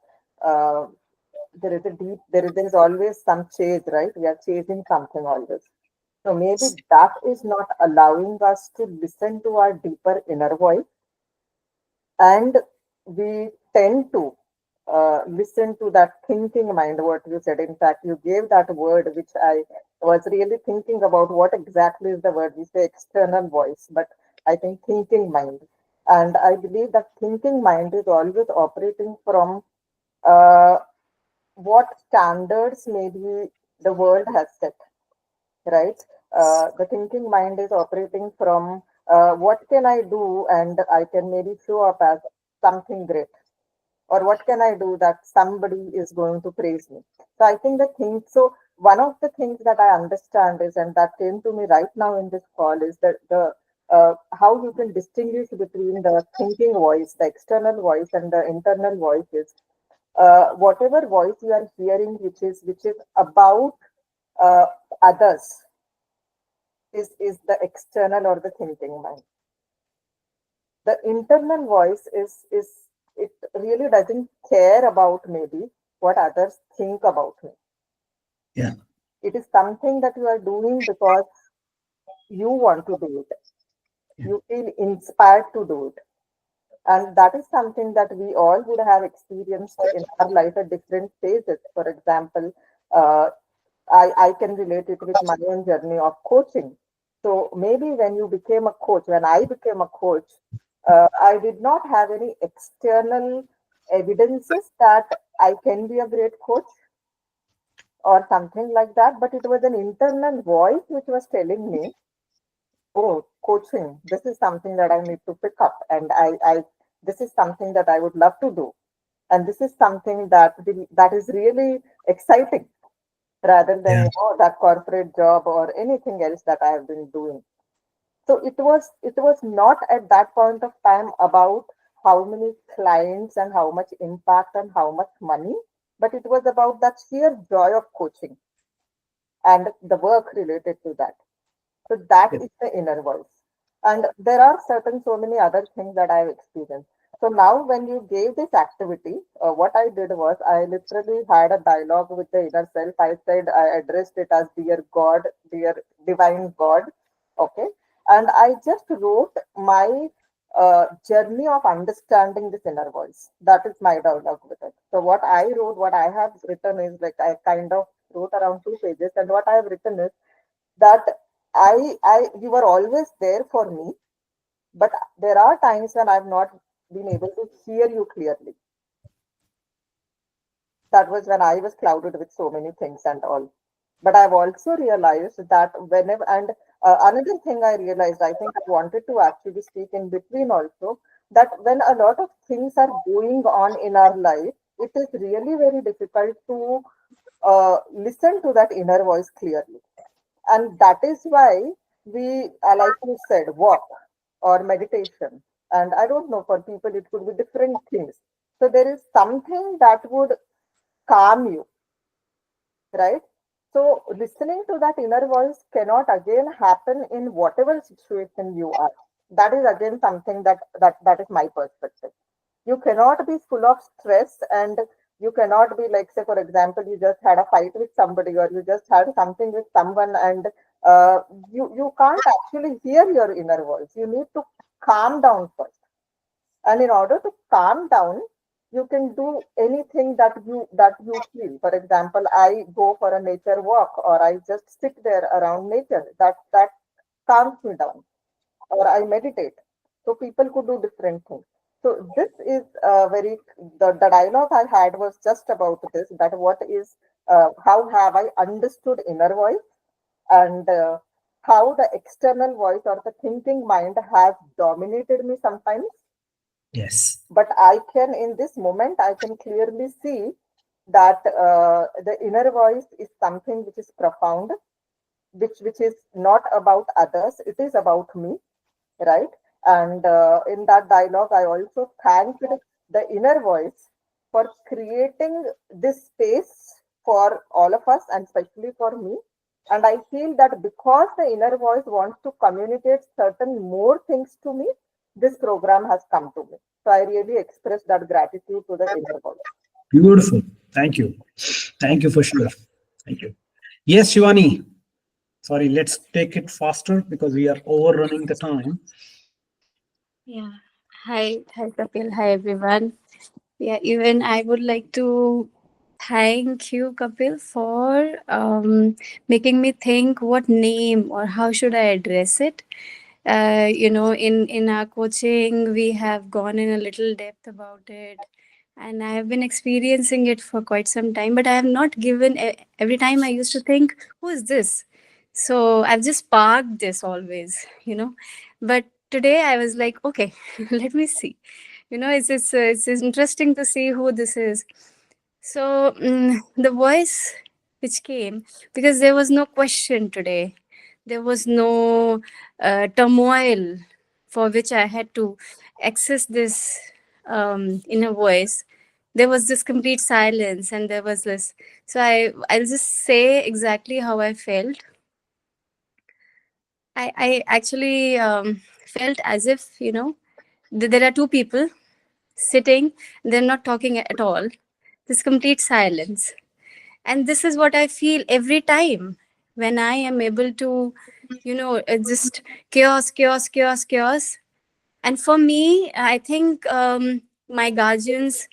uh, there is a deep, there is always some chase, right? We are chasing something always. So maybe that is not allowing us to listen to our deeper inner voice, and we tend to listen to that thinking mind, what you said. In fact, you gave that word which I was really thinking about. What exactly is the word? We say external voice, but I think thinking mind. And I believe that thinking mind is always operating from uh, what standards maybe the world has set, right? The thinking mind is operating from what can I do and I can maybe show up as something great, or what can I do that somebody is going to praise me. So I think the thing, so one of the things that I understand is, and that came to me right now in this call, is that the how you can distinguish between the thinking voice, the external voice, and the internal voice is whatever voice you are hearing, which is about uh, others, is the external or the thinking mind. The internal voice is it really doesn't care about maybe what others think about me. Yeah. It is something that you are doing because you want to do it. Yeah. You feel inspired to do it. And that is something that we all would have experienced in our life at different phases. For example, uh, I can relate it with my own journey of coaching. So maybe when you became a coach, when I became a coach, I did not have any external evidences that I can be a great coach or something like that, but it was an internal voice which was telling me, oh, coaching, this is something that I need to pick up, and this is something that I would love to do, and this is something that is really exciting rather than Yeah. that corporate job or anything else that I have been doing. So it was not at that point of time about how many clients and how much impact and how much money, but it was about that sheer joy of coaching and the work related to that. So that Yep. is the inner voice. And there are certain so many other things that I've experienced. So now when you gave this activity, what I did was I literally had a dialogue with the inner self. I said, I addressed it as dear God, dear divine God. Okay. And I just wrote my journey of understanding this inner voice. That is my dialogue with it. So what I wrote, what I have written is like I kind of wrote around 2 pages, and what I have written is that you were always there for me, but there are times when I've not been able to hear you clearly. That was when I was clouded with so many things and all. But I've also realized that whenever, and another thing I realized, I think I wanted to actually speak in between also, that when a lot of things are going on in our life, it is really very difficult to listen to that inner voice clearly. And that is why we, like you said, walk or meditation. And I don't know, for people, it could be different things. So there is something that would calm you, right? So listening to that inner voice cannot again happen in whatever situation you are. That is again something that is my perspective. You cannot be full of stress, and you cannot be like, say, for example, you just had a fight with somebody, or you just had something with someone, and you can't actually hear your inner voice. You need to calm down first, and in order to calm down, you can do anything that you feel. For example, I go for a nature walk, or I just sit there around nature. That calms me down, or I meditate. So people could do different things. So this is very, the dialogue I had was just about this, that what is, how have I understood inner voice, and how the external voice or the thinking mind has dominated me sometimes. Yes. But I can, in this moment, I can clearly see that the inner voice is something which is profound, which is not about others, it is about me, right? And in that dialogue, I also thanked the inner voice for creating this space for all of us, and especially for me. And I feel that because the inner voice wants to communicate certain more things to me, this program has come to me. So I really express that gratitude to the inner voice. Beautiful. Thank you. Thank you for sure. Thank you. Yes, Shivani. Sorry, let's take it faster because we are overrunning the time. Yeah. Hi, Kapil. Hi, everyone. Yeah, even I would like to thank you, Kapil, for making me think what name or how should I address it. In our coaching, we have gone in a little depth about it, and I have been experiencing it for quite some time. But I have not given every time I used to think, who is this? So I've just parked this always, But today I was like, okay, let me see. It's interesting to see who this is. So the voice which came, because there was no question today, there was no turmoil for which I had to access this inner voice. There was this complete silence, and there was this. So I'll just say exactly how I felt. I actually felt as if there are two people sitting, they're not talking at all. This complete silence. And this is what I feel every time when I am able to, just chaos, chaos, chaos, chaos. And for me, I think my guardians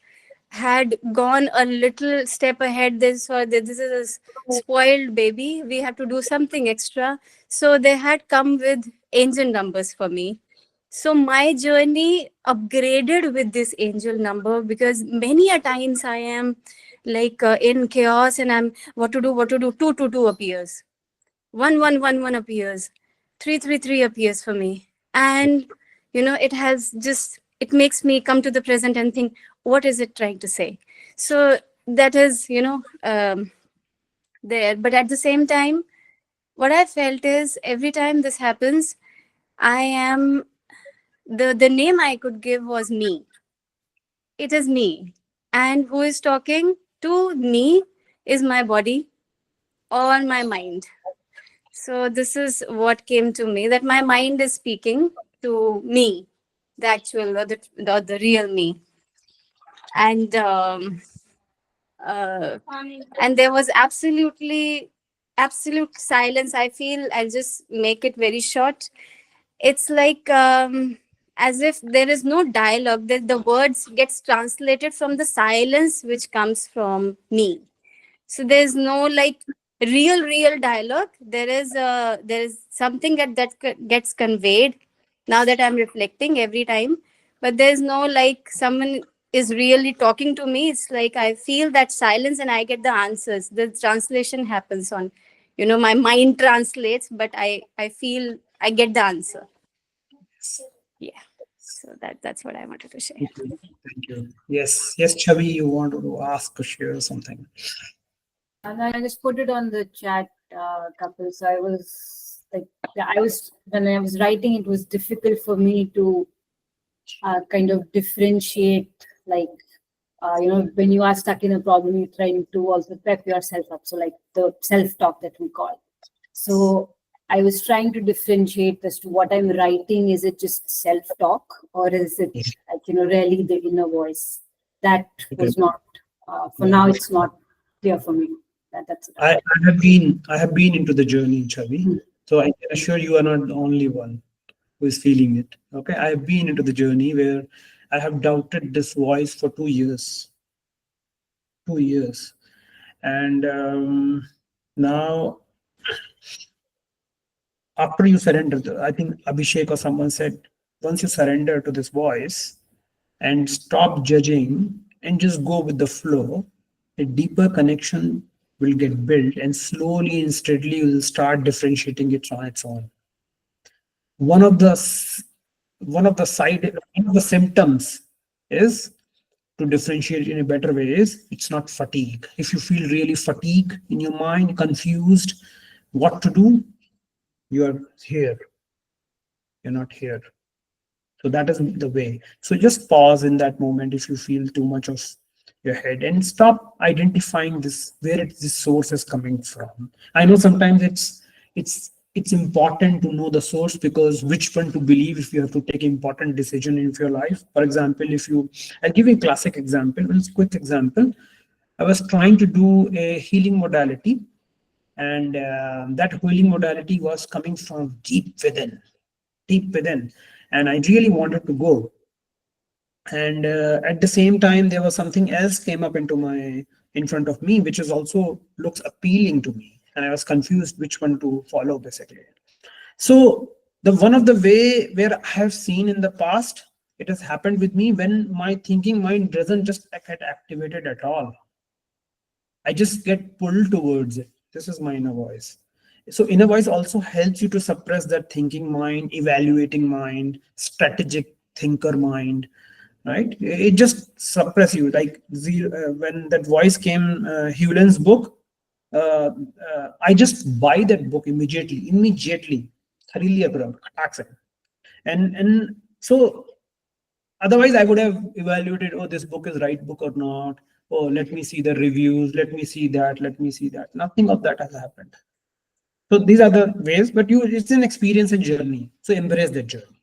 had gone a little step ahead. This is a spoiled baby. We have to do something extra. So they had come with angel numbers for me. So my journey upgraded with this angel number, because many a times I am like in chaos, and I'm what to do, what to do. 222 appears, 1111 appears, 333 appears for me, and it makes me come to the present and think, what is it trying to say? So that is there. But at the same time, what I felt is every time this happens, I am the name I could give was me. It is me. And who is talking to me is my body or my mind. So this is what came to me, that my mind is speaking to me, the actual, or the real me. And uh, and there was absolute silence. I feel I'll just make it very short. It's like as if there is no dialogue, that the words gets translated from the silence which comes from me. So there's no like real dialogue. There is something gets conveyed now that I'm reflecting every time, but there's no like someone is really talking to me. It's like I feel that silence and I get the answers. The translation happens on, my mind translates, but I feel I get the answer. Yeah. So that's what I wanted to share. Thank you. Yes, Chavi, you wanted to ask or share something. And I just put it on the chat. Kapil. So I was like, when I was writing, it was difficult for me to kind of differentiate, like, when you are stuck in a problem, you're trying to also pep yourself up. So like the self-talk that we call. So I was trying to differentiate as to what I'm writing. Is it just self-talk, or is it like, really the inner voice? That was not, for now, it's not clear for me. That's it. I have been into the journey, Chavi. So I can assure you are not the only one who is feeling it. Okay, I have been into the journey where I have doubted this voice for 2 years. 2 years. And now, after you surrender, I think Abhishek or someone said, once you surrender to this voice and stop judging and just go with the flow, a deeper connection will get built, and slowly and steadily you will start differentiating it on its own. One of the symptoms is to differentiate in a better way is it's not fatigue. If you feel really fatigued in your mind, confused what to do, you are here. You're not here. So that is the way. So just pause in that moment if you feel too much of your head, and stop identifying this where this source is coming from. I know sometimes it's important to know the source, because which one to believe if you have to take important decision in your life. For example, I'll give you a classic example, one quick example. I was trying to do a healing modality, and that healing modality was coming from deep within, and I really wanted to go. And at the same time, there was something else came up in front of me, which is also looks appealing to me, and I was confused which one to follow basically. So the one of the way where I have seen in the past, it has happened with me when my thinking mind doesn't just get activated at all. I just get pulled towards it. This is my inner voice. So inner voice also helps you to suppress that thinking mind, evaluating mind, strategic thinker mind, right? It just suppress you. Like when that voice came, Hewlin's book, I just buy that book immediately. And so otherwise I would have evaluated, oh, this book is right book or not. Oh, let me see the reviews. Let me see that. Nothing of that has happened. So these are the ways, but it's an experience and journey. So embrace that journey.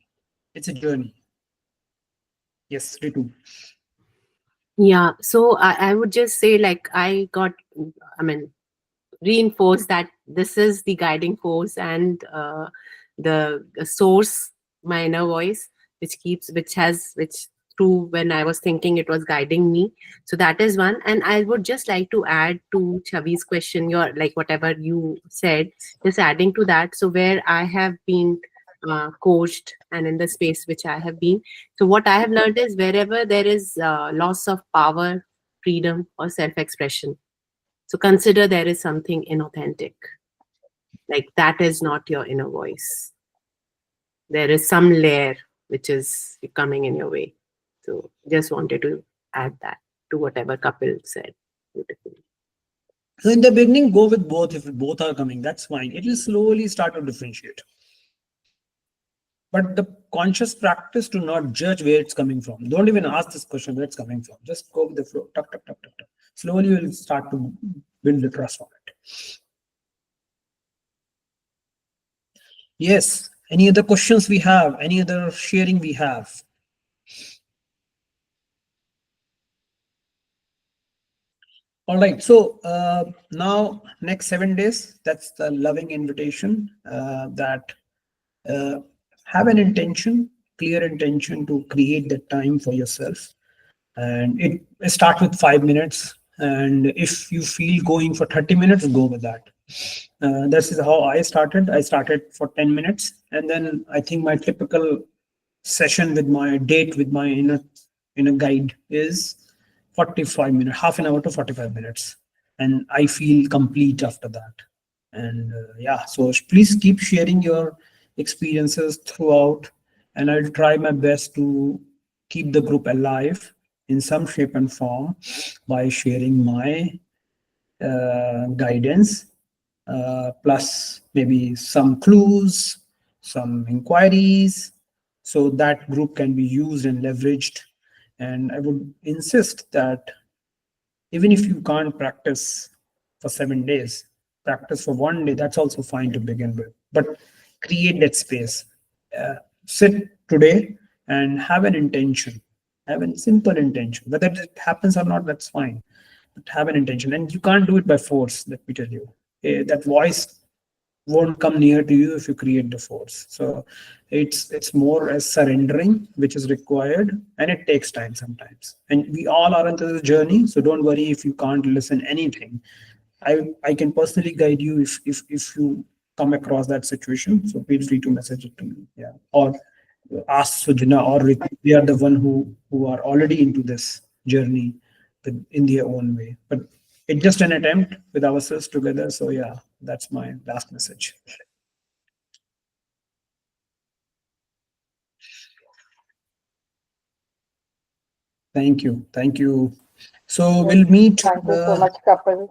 It's a journey. Yes, Ritu. Yeah, so I would just say, like, reinforce that this is the guiding force and the source, my inner voice, which through when I was thinking it was guiding me. So that is one. And I would just like to add to Chavi's question, your, like, whatever you said, just adding to that. So where I have been coached and in the space which I have been, so what I have learned is wherever there is loss of power, freedom, or self-expression, so consider there is something inauthentic. Like, that is not your inner voice. There is some layer which is coming in your way. So just wanted to add that to whatever Kapil said beautifully. So in the beginning, go with both. If both are coming, that's fine. It will slowly start to differentiate. But the conscious practice to not judge where it's coming from. Don't even ask this question where it's coming from. Just go with the flow. Tuck, tuck, tuck, tuck, tuck. Slowly you will start to build the trust on it. Yes. Any other questions we have? Any other sharing we have? All right. So now next 7 days, that's the loving invitation that have an intention, clear intention to create the time for yourself. And it start with 5 minutes. And if you feel going for 30 minutes, go with that. This is how I started. I started for 10 minutes. And then I think my typical session with my date with my inner guide is 45 minutes, half an hour to 45 minutes. And I feel complete after that. And yeah, so please keep sharing your experiences throughout. And I'll try my best to keep the group alive in some shape and form by sharing my guidance plus maybe some clues, some inquiries. So that group can be used and leveraged. And I would insist that even if you can't practice for 7 days, practice for 1 day, that's also fine to begin with. But create that space. Sit today and have an intention, have a simple intention. Whether it happens or not, that's fine. But have an intention. And you can't do it by force, let me tell you. That voice won't come near to you if you create the force. So it's more as surrendering, which is required, and it takes time sometimes. And we all are into the journey, so don't worry if you can't listen anything. I can personally guide you if you come across that situation. So feel free to message it to me, yeah, or ask Sujana or Ritu. They are the one who are already into this journey in their own way. But it's just an attempt with ourselves together. So yeah, that's my last message. Thank you. Thank you. So we'll meet. Thank you so much, Kapil.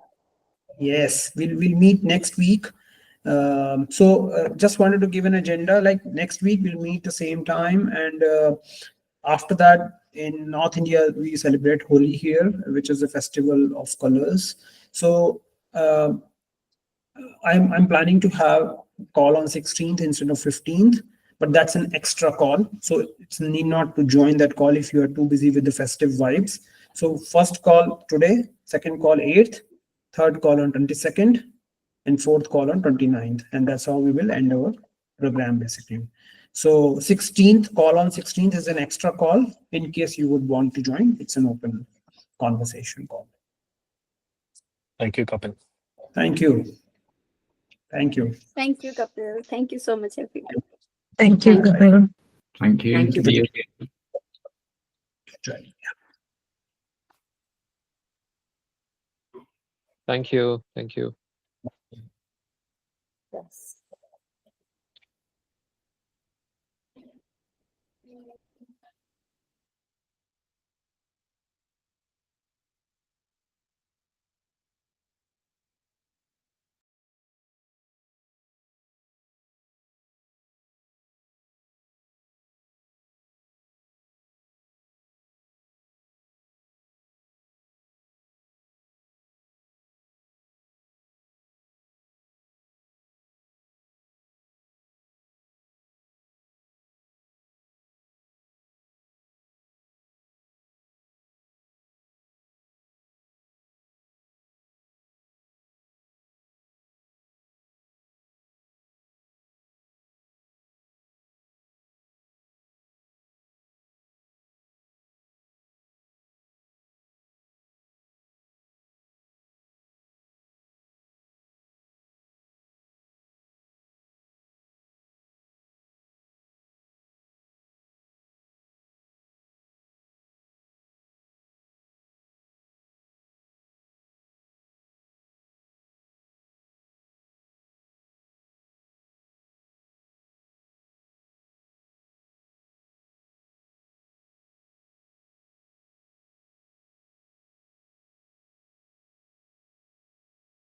Yes, we'll meet next week. Just wanted to give an agenda. Like next week, we'll meet the same time, and after that, in North India, we celebrate Holi here, which is a festival of colors. So I'm planning to have call on 16th instead of 15th, but that's an extra call. So it's need not to join that call if you are too busy with the festive vibes. So first call today, second call 8th, third call on 22nd, and fourth call on 29th. And that's how we will end our program basically. So 16th call on 16th is an extra call in case you would want to join. It's an open conversation call. Thank you, Kapil. Thank you. Thank you. Thank you, Kapil. Thank you so much, everyone. Thank you, Thank you. Kapil. Thank you. Thank you. See you. Thank you. Thank you.